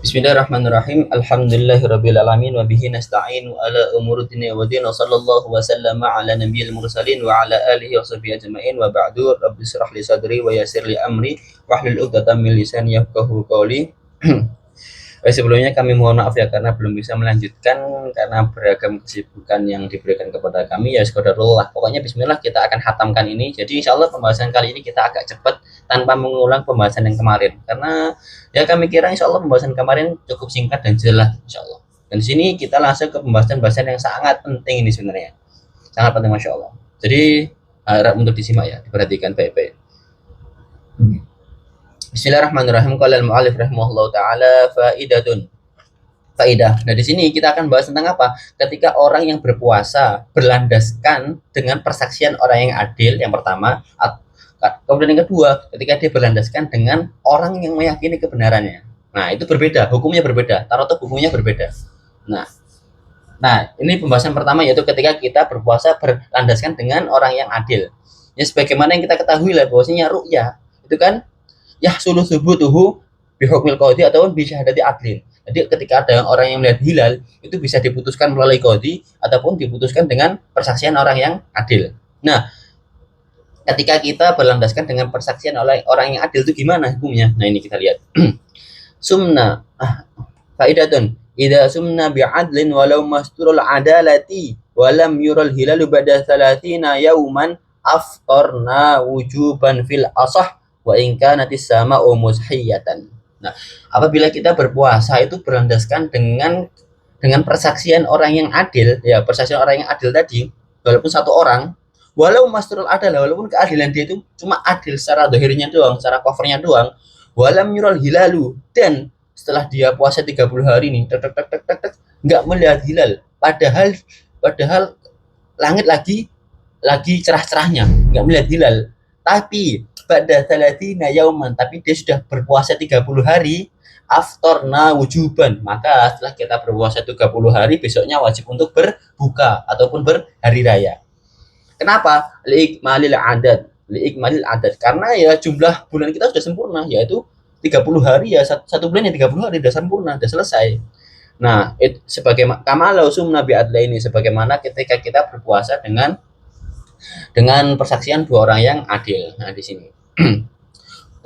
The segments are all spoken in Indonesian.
Bismillahirrahmanirrahim. Alhamdulillahirabbil alamin wa bihi nasta'in ala umuri dunya wa din wa sallallahu wa sallama ala nabiyil mursalin wa ala alihi wa sahbihi ajmain wa ba'du. Rabbi shrah li sadri wa yassir li amri wahlul 'uqdatam min lisani yafqahu qawli. Sebelumnya kami mohon maaf ya karena belum bisa melanjutkan karena beragam kesibukan yang diberikan kepada kami ya qadarullah. Pokoknya bismillah kita akan hatamkan ini. Jadi insyaallah pembahasan kali ini kita agak cepat tanpa mengulang pembahasan yang kemarin. Karena ya kami kira insyaallah pembahasan kemarin cukup singkat dan jelas insyaallah. Dan di sini kita langsung ke pembahasan-pembahasan yang sangat penting ini sebenarnya. Sangat penting Masya Allah. Jadi harap untuk disimak ya, diperhatikan baik-baik. Bismillahirrahmanirrahim. Qala al-mu'allif rahimahullahu taala faidatun. Faidah. Nah, di sini kita akan bahas tentang apa? Ketika orang yang berpuasa berlandaskan dengan persaksian orang yang adil yang pertama, kemudian yang kedua, ketika dia berlandaskan dengan orang yang meyakini kebenarannya. Nah, itu berbeda, hukumnya berbeda, tarotuh hukumnya berbeda. Nah, ini pembahasan pertama yaitu ketika kita berpuasa berlandaskan dengan orang yang adil. Ya sebagaimana yang kita ketahui lah bahwasanya ru'yah itu kan yahsulu subutuhu bihukmil qadhi ataupun bi syahadati adlin. Jadi ketika ada orang yang melihat hilal itu bisa diputuskan melalui qadhi ataupun diputuskan dengan persaksian orang yang adil. Nah, ketika kita berlandaskan dengan persaksian oleh orang yang adil itu gimana hukumnya? Nah, ini kita lihat. Sumna faidatun idza sumna bi'adlin walau masturul adalati walam yural hilalu ba'da 30 yauman aftarna wujuban fil asah wa in kanatis sama'u muzhiyatan. Nah, apabila kita berpuasa itu berlandaskan dengan persaksian orang yang adil, ya persaksian orang yang adil tadi, walaupun satu orang, walau masturul adalah walaupun keadilan dia itu cuma adil secara dohirnya doang, secara covernya doang, walam yural hilalu dan setelah dia puasa 30 hari nih, nggak melihat hilal, padahal langit lagi cerah-cerahnya, nggak melihat hilal, tapi pada salatina yauman tapi dia sudah berpuasa 30 hari aftorna wujuban, maka setelah kita berpuasa 30 hari besoknya wajib untuk berbuka ataupun berhari raya. Kenapa? Liikmalil adat karena ya jumlah bulan kita sudah sempurna yaitu 30 hari ya satu bulan ya 30 hari sudah sempurna sudah selesai. Nah, sebagai kamalau sumna bi adlaini sebagaimana ketika kita berpuasa dengan persaksian dua orang yang adil. Nah, di sini.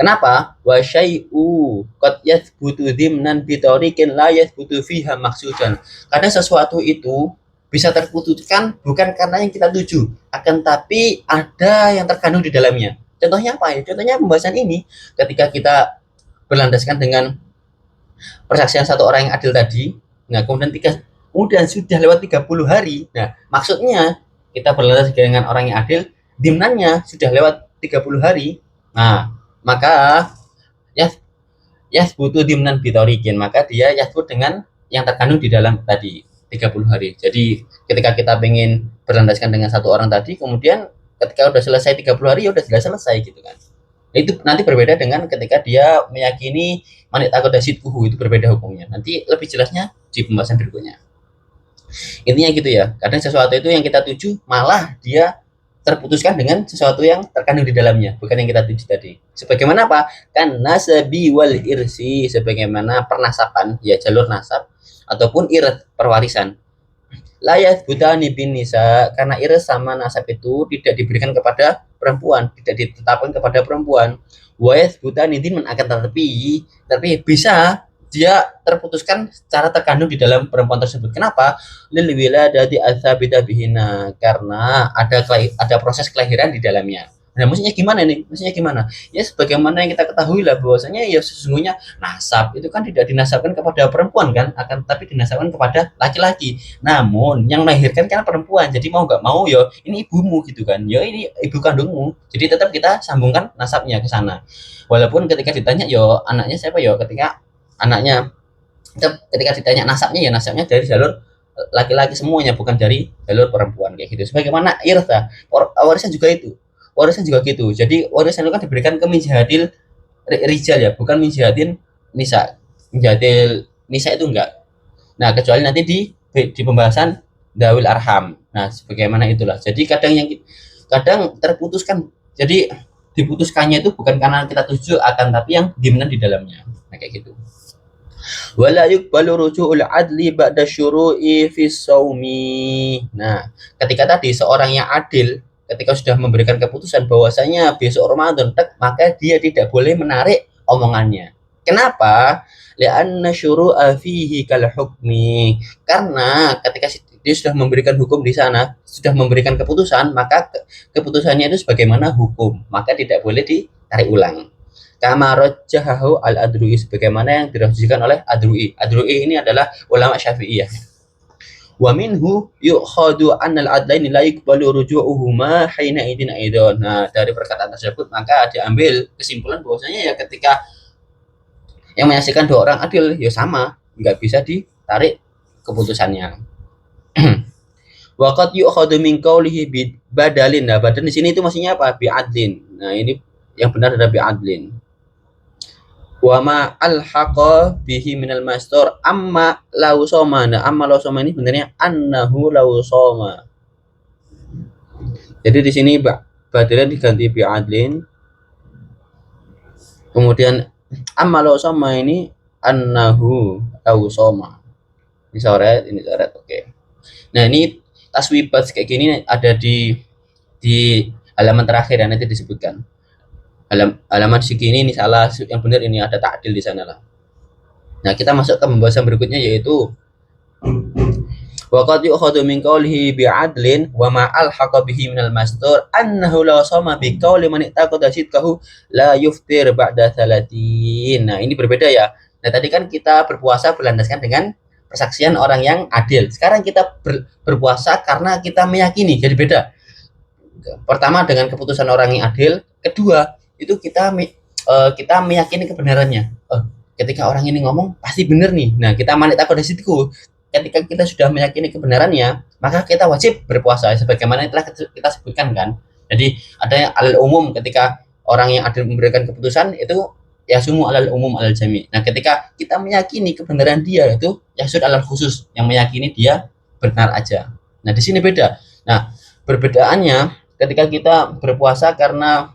Kenapa? Wa syai'u qad yathbutu dhimnan bi tariqin la yathbutu fiha maqsudan. Karena sesuatu itu bisa terputuskan bukan karena yang kita tuju, akan tapi ada yang terkandung di dalamnya. Contohnya apa ya? Contohnya pembahasan ini ketika kita berlandaskan dengan persaksian satu orang yang adil tadi. Nah, kemudian sudah lewat 30 hari. Nah, maksudnya kita berlandaskan dengan orang yang adil, dimnannya sudah lewat 30 hari. Nah, maka butuh dimnan bitorikin, maka dia yasbut dengan yang terkandung di dalam tadi 30 hari. Jadi ketika kita pengen berlandaskan dengan satu orang tadi, kemudian ketika udah selesai 30 hari ya udah selesai gitu kan. Itu nanti berbeda dengan ketika dia meyakini manit takut dasidkuhu, itu berbeda hukumnya. Nanti lebih jelasnya di pembahasan berikutnya. Intinya gitu ya. Kadang sesuatu itu yang kita tuju malah dia terputuskan dengan sesuatu yang terkandung di dalamnya, bukan yang kita tuju tadi. Sebagaimana apa? Kan nasabi wal irsi, sebagaimana pernasaban, ya jalur nasab ataupun irat perwarisan. Layas butani bin nisa, karena irat sama nasab itu tidak diberikan kepada perempuan, tidak ditetapkan kepada perempuan. Wayas butani din akan tapi bisa dia terputuskan secara terkandung di dalam perempuan tersebut. Kenapa? Lil wiladati adzabita bihina, karena ada proses kelahiran di dalamnya. Nah, maksudnya gimana nih? Maksudnya gimana? Ya sebagaimana yang kita ketahui lah bahwasanya ya sesungguhnya nasab itu kan tidak dinasabkan kepada perempuan kan, akan tapi dinasabkan kepada laki-laki. Namun yang melahirkan kan perempuan. Jadi mau nggak mau ya ini ibumu gitu kan. Ya ini ibu kandungmu. Jadi tetap kita sambungkan nasabnya ke sana. Walaupun ketika ditanya yo anaknya siapa yo, ketika ditanya nasabnya ya nasabnya dari jalur laki-laki semuanya, bukan dari jalur perempuan kayak gitu. Sebagaimana irtha, warisan juga gitu. Jadi warisan itu kan diberikan ke minjahadil rijal ya, bukan minjahadil nisa. Minjahadil nisa itu enggak. Nah, kecuali nanti di pembahasan dawil arham. Nah, sebagaimana itulah. Jadi kadang terputuskan. Jadi diputuskannya itu bukan karena kita tuju, akan tapi yang dimana di dalamnya. Nah, kayak gitu. Wala yuqbalu ruju'ul adli ba'da syuru'i fi shaumi. Nah, ketika tadi seorang yang adil ketika sudah memberikan keputusan bahwasanya besok Ramadan, maka dia tidak boleh menarik omongannya. Kenapa? Li'anna syuru'a fihi kal hukmi. Karena ketika dia sudah memberikan hukum di sana, sudah memberikan keputusan, maka keputusannya itu sebagaimana hukum, maka tidak boleh ditarik ulang. Kama rajjahahu al-Adru'i, sebagaimana yang dirajihkan oleh Adru'i. Adru'i ini adalah ulama Syafi'iyah. Wa minhu yu'khadu annal adlaini la yuqbalu ruju'uhuma hina idin aidan. Nah, dari perkataan tersebut maka diambil kesimpulan bahwasanya ya ketika yang menyaksikan dua orang adil ya sama, nggak bisa ditarik keputusannya. Waqad yu'khadu min qawlihi bi badalin. Nah, badan di sini itu maksudnya apa? Bi adlin. Nah, ini yang benar adalah bi adlin. Wa ma alhaqa bihi minal mastur amma lau soma. Nah, amma lau soma ini sebenarnya annahu lau soma. Jadi di sini badalan diganti bi adlin. Kemudian amma lau soma ini annahu lau soma. Ini coret, oke. Nah, ini taswibat kayak gini ada di halaman terakhir yang nanti disebutkan. Halaman segini ini salah, yang benar ini ada ta'dil di sana lah. Nah, kita masuk ke pembahasan berikutnya yaitu waqad yu'khadhu min qawlihi bi'adlin wa ma alhaqa bihi minal mastur annahu la sama bi qawli man ittaqada sidqahu la yuftir ba'da salatin. Nah, ini berbeda ya. Nah, tadi kan kita berpuasa berlandaskan dengan persaksian orang yang adil. Sekarang kita berpuasa karena kita meyakini, jadi beda. Pertama dengan keputusan orang yang adil, kedua itu kita meyakini kebenarannya. Ketika orang ini ngomong pasti benar nih. Nah, kita manik takut dari situ. Ketika kita sudah meyakini kebenarannya, maka kita wajib berpuasa sebagaimana telah kita sebutkan kan. Jadi ada yang alal umum, ketika orang yang adil memberikan keputusan itu ya sumu alal umum alal jami. Nah, ketika kita meyakini kebenaran dia itu yasud alal khusus, yang meyakini dia benar aja. Nah, di sini beda. Nah, perbedaannya ketika kita berpuasa karena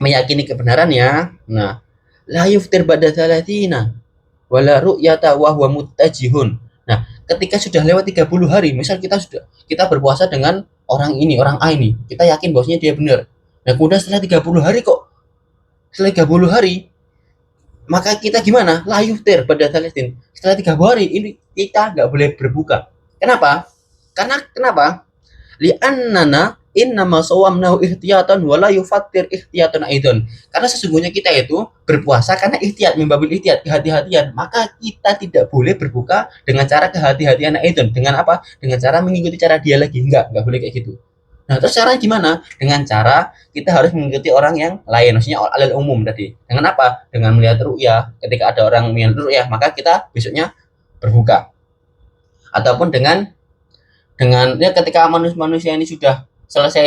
meyakini kebenarannya, nah, la yuftir ba'da salatina wala ru'yata wa huwa muttajihun. Nah, ketika sudah lewat 30 hari, misal kita berpuasa dengan orang ini, orang A ini, kita yakin bahwasanya dia benar. Nah, kemudian setelah 30 hari setelah 30 hari maka kita gimana? La yuftir ba'da salatin. Setelah 30 hari ini kita nggak boleh berbuka. Kenapa? Kenapa? Li'annana innama shawamnahu ihtiyatan wa la yufattir ihtiyatan aidan. Karena sesungguhnya kita itu berpuasa karena ihtiyat, membabil ihtiyat, kehati-hatian. Maka kita tidak boleh berbuka dengan cara kehati-hatian aidan. Dengan apa? Dengan cara mengikuti cara dia lagi. Enggak boleh kayak gitu. Nah, terus caranya gimana? Dengan cara kita harus mengikuti orang yang lain, maksudnya alal umum tadi. Dengan apa? Dengan melihat ru'yah. Ketika ada orang melihat ru'yah, maka kita besoknya berbuka. Ataupun dengan ya ketika manusia ini sudah selesai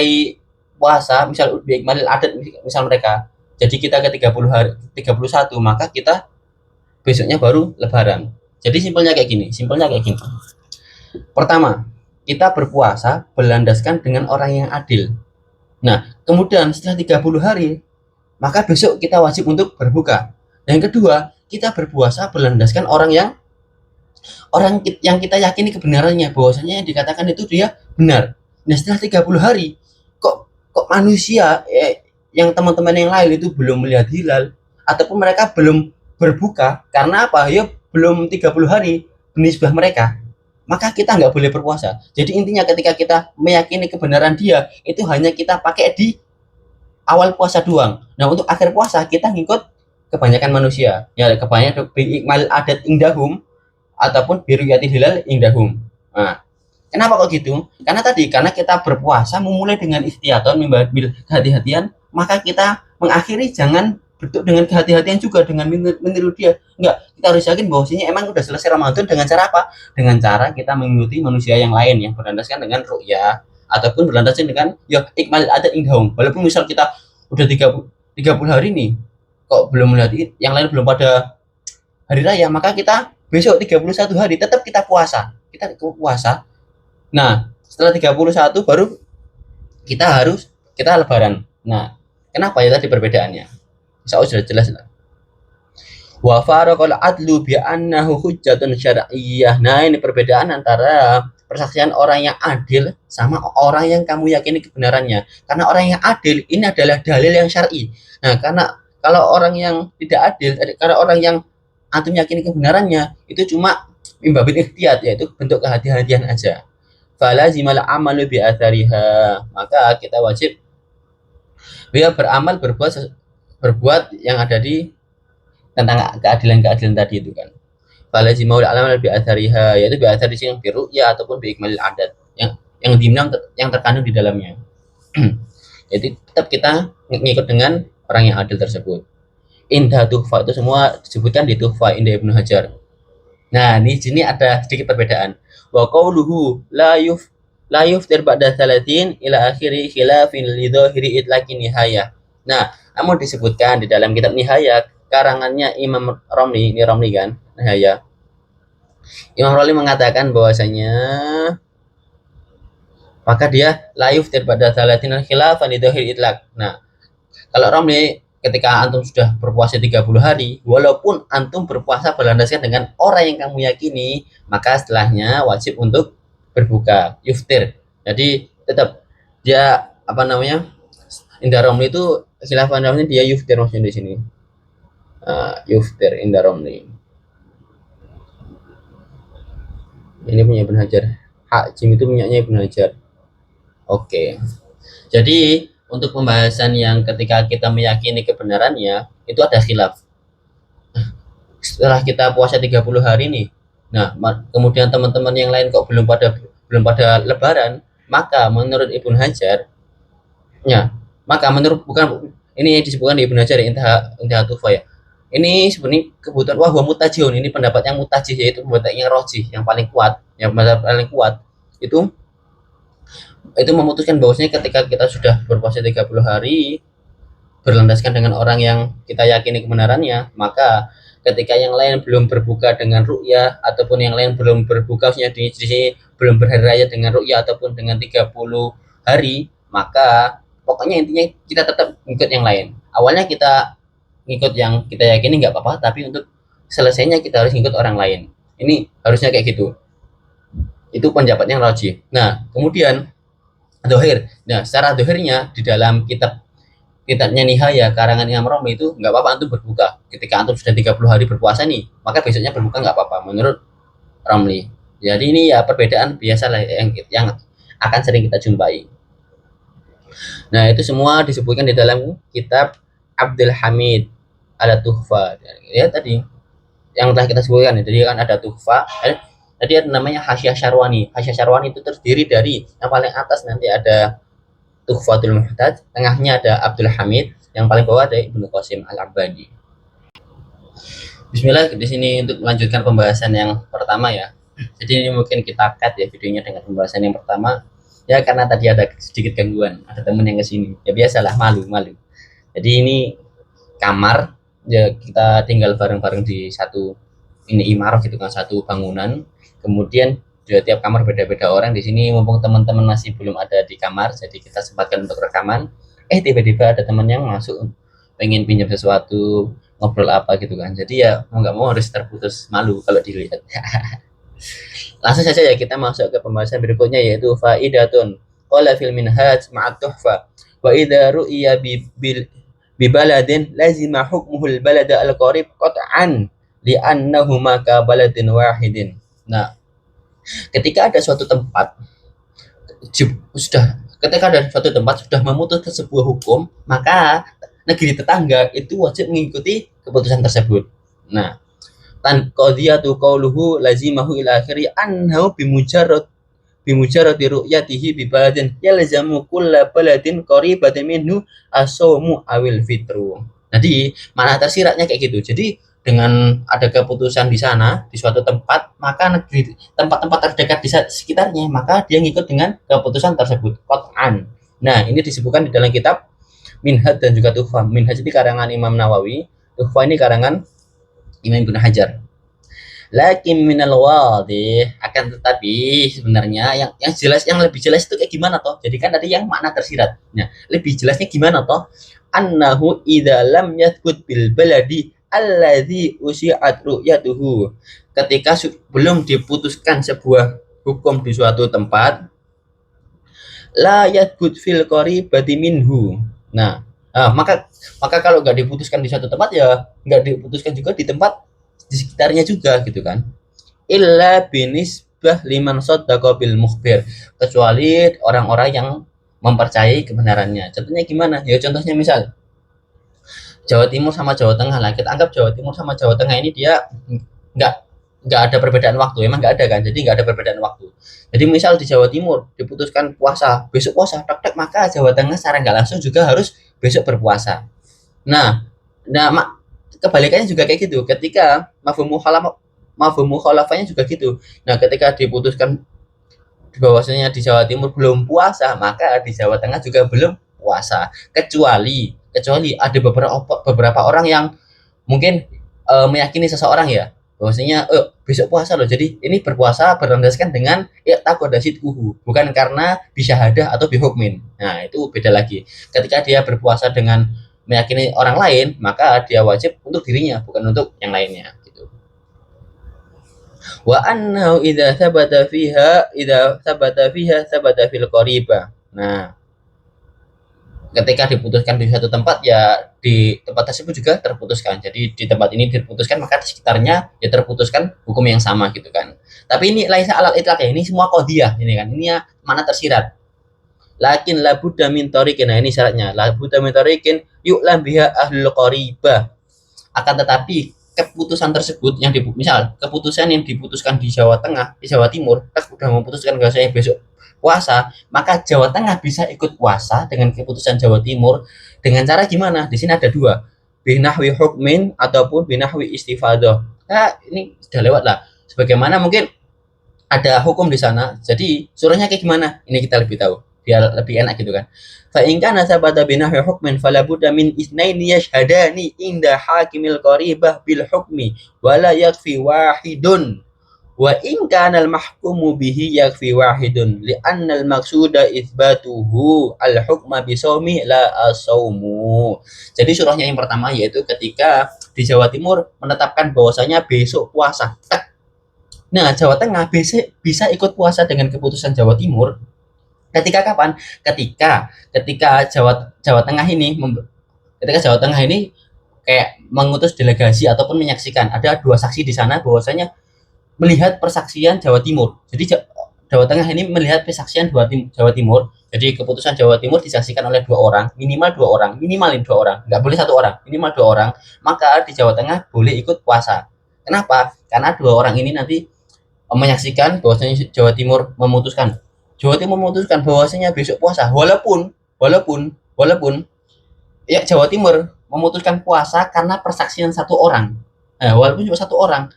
puasa, misal biikmalil adat, misal mereka, jadi kita ke 30 hari 31, maka kita besoknya baru lebaran. Jadi simpelnya kayak gini. Pertama, kita berpuasa berlandaskan dengan orang yang adil. Nah, kemudian setelah 30 hari maka besok kita wajib untuk berbuka. Yang kedua, kita berpuasa berlandaskan orang yang kita yakini kebenarannya, bahwasanya yang dikatakan itu dia benar. Nah, setelah 30 hari kok manusia yang teman-teman yang lain itu belum melihat hilal ataupun mereka belum berbuka, karena apa? Ya belum 30 hari benisbah mereka. Maka kita nggak boleh berpuasa. Jadi intinya ketika kita meyakini kebenaran dia, itu hanya kita pakai di awal puasa doang. Nah, untuk akhir puasa kita ngikut kebanyakan manusia. Ya, kebanyakan biikmal adat indahum ataupun biruyati hilal indahum. Nah, kenapa kok gitu? Karena kita berpuasa memulai dengan istiaton, membabil kehati-hatian, maka kita mengakhiri jangan bentuk dengan kehati-hatian juga, dengan meniru dia. Enggak, kita harus yakin bahwasanya emang udah selesai Ramadan dengan cara apa? Dengan cara kita mengikuti manusia yang lain yang berlandaskan dengan ru'yah ataupun berlandaskan dengan ya ikmal adat indahum. Walaupun misal kita udah 30 hari nih kok belum melihat yang lain belum pada hari raya, maka kita besok 31 hari tetap kita puasa. Nah, setelah 31 baru kita lebaran. Nah, kenapa ya tadi perbedaannya? Insya Allah sudah jelas lah. Wa faraqal adlu bi annahu hujjatun syar'iyyah. Nah, ini perbedaan antara persaksian orang yang adil sama orang yang kamu yakini kebenarannya. Karena orang yang adil ini adalah dalil yang syar'i. Nah, karena kalau orang yang tidak adil, karena orang yang antum yakini kebenarannya itu cuma imbabil ikhtiyat, yaitu bentuk kehati-hatian aja. Falazimal amalu bi athariha. Maka kita wajib beramal berbuat yang ada di tentang keadilan-keadilan tadi itu kan. Falazimaul alam bi athariha, yaitu bi athari yang biru ya ataupun bi ikmalil adat yang diminang yang terkandung di dalamnya. Jadi tetap kita ngikut dengan orang yang adil tersebut. Indah tuhfa itu semua disebutkan di tuhfa Indah Ibnu Hajar. Nah, di sini ada sedikit perbedaan. Wa qauluhu la yuftir ba'da salatin ila akhiri khilafin li dhahiri itlaqi nihayah. Nah, namun disebutkan di dalam kitab Nihayah karangannya Imam Romli, ini Romli kan, Nihayah. Imam Romli mengatakan bahwasanya maka dia la yuftir ba'da salatin khilafan li dhahiri itlaq. Nah, kalau Romli ketika antum sudah berpuasa 30 hari, walaupun antum berpuasa berlandaskan dengan orang yang kamu yakini, maka setelahnya wajib untuk berbuka, yuftir. Jadi tetap dia apa namanya? Indah Romli itu khilafah Romli dia yuftir maksudnya di sini. Yuftir Indah Romli. Ini punya Ibnu Hajar. Hak Jim itu punyanya Ibnu Hajar. Oke. Jadi untuk pembahasan yang ketika kita meyakini kebenarannya itu ada khilaf. Setelah kita puasa 30 hari nih, nah kemudian teman-teman yang lain kok belum pada lebaran, maka menurut Ibnu Hajar, ya, maka menurut bukan ini disebutkan di Ibnu Hajar Intaha Tufa ya. Ini sebenarnya kebutuhan wah mutajihun, ini pendapat yang mutajih, yaitu pendapat yang rojih, yang paling kuat, yang paling kuat itu memutuskan bahwasanya ketika kita sudah berpuasa 30 hari berlandaskan dengan orang yang kita yakini kebenarannya, maka ketika yang lain belum berbuka dengan ru'yah ataupun yang lain belum berbuka maksudnya di sini belum berhari raya dengan ru'yah ataupun dengan 30 hari, maka pokoknya intinya kita tetap ngikut yang lain. Awalnya kita ngikut yang kita yakini nggak apa-apa, tapi untuk selesainya kita harus ngikut orang lain. Ini harusnya kayak gitu. Itu pendapat yang rajih. Nah, kemudian dohir. Nah, secara dohirnya di dalam kitabnya Nihaya karangan Imam Romli itu nggak apa-apa antum berbuka. Ketika antum sudah 30 hari berpuasa nih, maka besoknya berbuka nggak apa-apa menurut Romli. Jadi ini ya perbedaan biasa lah yang akan sering kita jumpai. Nah, itu semua disebutkan di dalam kitab Abdul Hamid ada Tuhfa. Ya tadi yang telah kita sebutkan ya. Jadi kan ada Tuhfa, tadi ada namanya Hasyiah Syarwani. Hasyiah Syarwani itu terdiri dari yang paling atas nanti ada Tuhfatul Muhtaj, tengahnya ada Abdul Hamid, yang paling bawah ada Ibnu Qasim Al-Abbadi. Bismillah, di sini untuk melanjutkan pembahasan yang pertama ya. Jadi ini mungkin kita cut ya videonya dengan pembahasan yang pertama. Ya karena tadi ada sedikit gangguan, ada temen yang kesini. Ya biasalah, malu. Jadi ini kamar, ya kita tinggal bareng-bareng di satu ini imarah gitu kan, satu bangunan. Kemudian di tiap kamar beda-beda orang. Di sini mumpung teman-teman masih belum ada di kamar, jadi kita sempatkan untuk rekaman. Tiba-tiba ada teman yang masuk pengen pinjam sesuatu, ngobrol apa gitu kan. Jadi ya mau nggak mau harus terputus malu kalau dilihat. Langsung saja ya kita masuk ke pembahasan berikutnya, yaitu faidatun. Qala fil minhaj ma'at tuhfa wa idza ru'iya bi baladin lazima hukmuhul balada al-qarib qat'an li'annahuma ka baladin wahidin. Nah, ketika ada suatu tempat sudah memutuskan sebuah hukum, maka negeri tetangga itu wajib mengikuti keputusan tersebut. Nah, tan qadiyatu qauluhu lazimahu ila akhiri annahu bimujarrad ru'yatihi bi baladin yalzamu kulla baladin qaribatin minhu as-sawmu awil fitru. Jadi, mana tersiratnya kayak gitu. Jadi dengan ada keputusan di sana di suatu tempat, maka negeri tempat-tempat terdekat di sekitarnya maka dia ngikut dengan keputusan tersebut qat'an. Nah, ini disebutkan di dalam kitab Minhaj dan juga Tuhfa. Minhaj ini karangan Imam Nawawi, Tuhfa ini karangan Imam Ibnu Hajar. Lakin minal wadih, akan tetapi sebenarnya yang jelas, yang lebih jelas itu kayak gimana toh? Jadi kan tadi yang makna tersirat. Nah, lebih jelasnya gimana toh? Annahu idza lam yathbut bil baladi alladzi usyi'at ru'yatuhu, ketika belum diputuskan sebuah hukum di suatu tempat, la yathbut fil qaribati minhu. Nah, maka kalau nggak diputuskan di suatu tempat ya nggak diputuskan juga di tempat di sekitarnya juga gitu kan. Illa binisbah liman saddaqa bil mukhbir, kecuali orang-orang yang mempercayai kebenarannya. Contohnya gimana? Ya contohnya misal Jawa Timur sama Jawa Tengah lah. Kita anggap Jawa Timur sama Jawa Tengah ini dia nggak nggak ada perbedaan waktu. Emang nggak ada kan? Jadi nggak ada perbedaan waktu. Jadi misal di Jawa Timur diputuskan puasa, besok puasa, tak maka Jawa Tengah secara nggak langsung juga harus besok berpuasa. Nah, kebalikannya juga kayak gitu. Ketika mafhum mukhalafahnya juga gitu. Nah, ketika diputuskan bahwasanya di Jawa Timur belum puasa, maka di Jawa Tengah juga belum puasa. Kecuali ada beberapa orang yang mungkin meyakini seseorang ya bahwasanya besok puasa loh. Jadi ini berpuasa berlandaskan dengan i'taqadasit bukan karena bisyahadah atau bihukmin. Nah, itu beda lagi. Ketika dia berpuasa dengan meyakini orang lain, maka dia wajib untuk dirinya, bukan untuk yang lainnya gitu. Wa annahu idza sabata fiha sabata fil qariba. Nah, ketika diputuskan di satu tempat ya di tempat tersebut juga terputuskan. Jadi di tempat ini diputuskan maka di sekitarnya ya terputuskan hukum yang sama gitu kan. Tapi ini laisa alal itlaq ya, ini semua qadhiyah ini kan. Ini ya mana tersirat. Lakin labudda min tariqin. Nah, ini syaratnya. Labudda min tariqin yu'lam biha ahlul qaribah. Akan tetapi keputusan tersebut yang misal keputusan yang diputuskan di Jawa Tengah, di Jawa Timur, sudah memutuskan kalau saya besok puasa, maka Jawa Tengah bisa ikut puasa dengan keputusan Jawa Timur dengan cara gimana? Di sini ada dua, binahwi hukmin ataupun binahwi istifadah. Nah, ini sudah lewat lah. Sebagaimana mungkin ada hukum di sana, jadi suruhnya kayak gimana? Ini kita lebih tahu, biar lebih enak gitu kan. Fa in kana sabata binahwi hukmin fala budda min itsnaini yashhadani inda hakimil qaribah bil hukmi wala yakfi wahidun. Wa in kana al mahkumu bihi yakfi wahidun li anna al maqsuda itsbatuhu al hukma bi shaumi la as-saumu. Jadi surahnya yang pertama yaitu ketika di Jawa Timur menetapkan bahwasanya besok puasa. Nah, Jawa Tengah bisa ikut puasa dengan keputusan Jawa Timur. Ketika kapan? Ketika Jawa Tengah ini kayak mengutus delegasi ataupun menyaksikan ada dua saksi di sana bahwasanya melihat persaksian Jawa Timur. Jadi Jawa Tengah ini melihat persaksian Jawa Timur. Jadi keputusan Jawa Timur disaksikan oleh minimal dua orang, nggak boleh satu orang, minimal dua orang. Maka di Jawa Tengah boleh ikut puasa. Kenapa? Karena dua orang ini nanti menyaksikan bahwasanya Jawa Timur memutuskan bahwasanya besok puasa, walaupun ya Jawa Timur memutuskan puasa karena persaksian satu orang. Nah, walaupun cuma satu orang,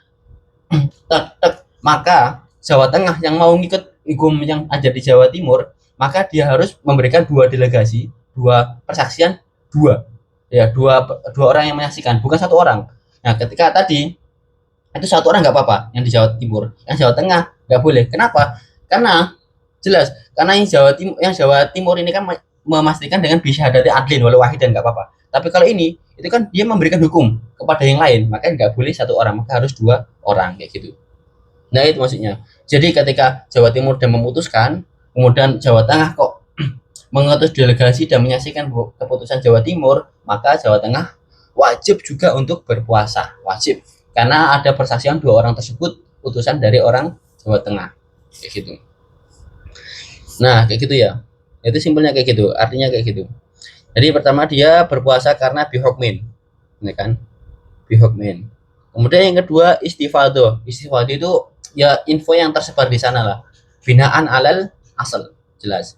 maka Jawa Tengah yang mau ngikut hukum yang ada di Jawa Timur, maka dia harus memberikan dua delegasi, dua persaksian, dua orang yang menyaksikan, bukan satu orang. Nah, ketika tadi itu satu orang nggak apa-apa yang di Jawa Timur, yang Jawa Tengah nggak boleh. Kenapa? Karena jelas, karena yang Jawa Timur ini kan memastikan dengan bisyahadati adlin walau wahid dan nggak apa-apa. Tapi kalau ini itu kan dia memberikan hukum kepada yang lain, maka nggak boleh satu orang, maka harus dua orang kayak gitu. Nah, itu maksudnya. Jadi ketika Jawa Timur dan memutuskan, kemudian Jawa Tengah kok mengutus delegasi dan menyaksikan keputusan Jawa Timur, maka Jawa Tengah wajib juga untuk berpuasa, wajib. Karena ada persaksian dua orang tersebut utusan dari orang Jawa Tengah kayak gitu. Nah, kayak gitu ya. Itu simpelnya kayak gitu, artinya kayak gitu. Jadi pertama dia berpuasa karena bihukmin, ini kan? Bihukmin. Kemudian yang kedua istifadah. Istifadah itu ya info yang tersebar di sana lah. Binaan alal asal, jelas.